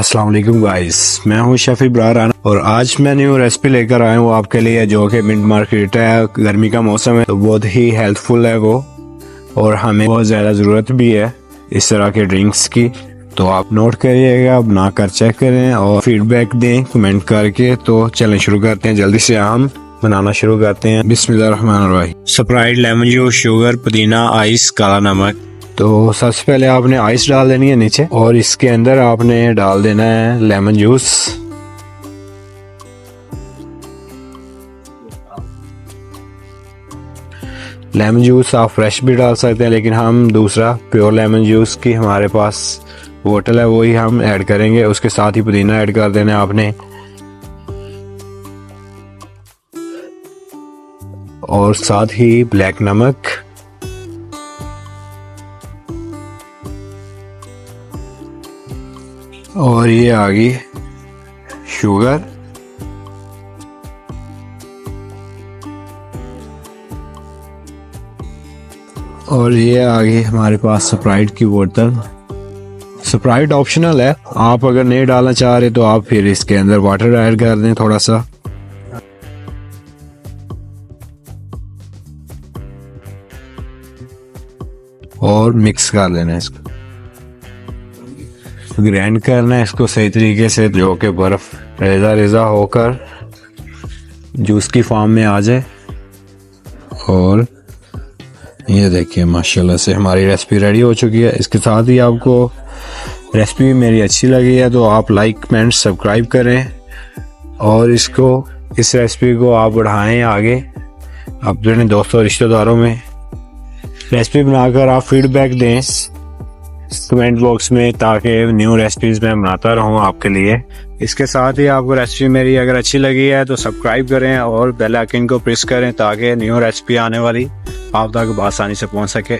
अस्सलाम वालेकुम गाइस, मैं हूं शफी ब्रार और आज मैं न्यू रेसिपी लेकर आया हूं आपके लिए, जो कि मिंट मार्केट है। गर्मी का मौसम है तो बहुत ही हेल्पफुल है वो, और हमें बहुत ज़्यादा ज़रूरत भी है इस तरह के ड्रिंक्स की। तो आप नोट करिएगा, बनाकर चेक करें और फीडबैक दें कमेंट करके। तो चलें शुरू करते हैं, जल्दी से हम बनाना शुरू करते हैं। बिस्मिल्लाहिर्रहमानिर्रहीम। स्प्राइट, लेमन जूस, शुगर, पुदीना, आइस, काला नमक। तो सबसे पहले आपने आइस डाल देनी है नीचे, और इसके अंदर आपने डाल देना है लेमन जूस। लेमन जूस आप फ्रेश भी डाल सकते हैं, लेकिन हम दूसरा प्योर लेमन जूस की हमारे पास बोतल है, वही हम ऐड करेंगे। उसके साथ ही पुदीना ऐड कर देना है आपने, और साथ ही ब्लैक नमक, और ये आ गई शुगर, और ये आ गई हमारे पास स्प्राइट की बोतल। स्प्राइट ऑप्शनल है, आप अगर नहीं डालना चाह रहे तो आप फिर इसके अंदर वाटर ऐड कर दें थोड़ा सा। और मिक्स कर लेना है इसको, ग्राइंड करना है इसको सही तरीके से, जो कि बर्फ रेजा रेजा होकर जूस की फॉर्म में आ जाए। और ये देखिए माशाल्लाह से हमारी रेसिपी रेडी हो चुकी है। इसके साथ ही आपको रेसिपी मेरी अच्छी लगी है तो आप लाइक कमेंट सब्सक्राइब करें, और इस रेसिपी को आप बढ़ाएं आगे अपने दोस्तों रिश्तेदारों में। रेसिपी बनाकर आप फीडबैक दें कमेंट बॉक्स में, ताकि न्यू रेसिपीज मैं बनाता रहूं आपके लिए। इसके साथ ही आपको रेसिपी मेरी अगर अच्छी लगी है तो सब्सक्राइब करें और बेल आइकन को प्रेस करें, ताकि न्यू रेसिपी आने वाली आप तक आसानी से पहुंच सके।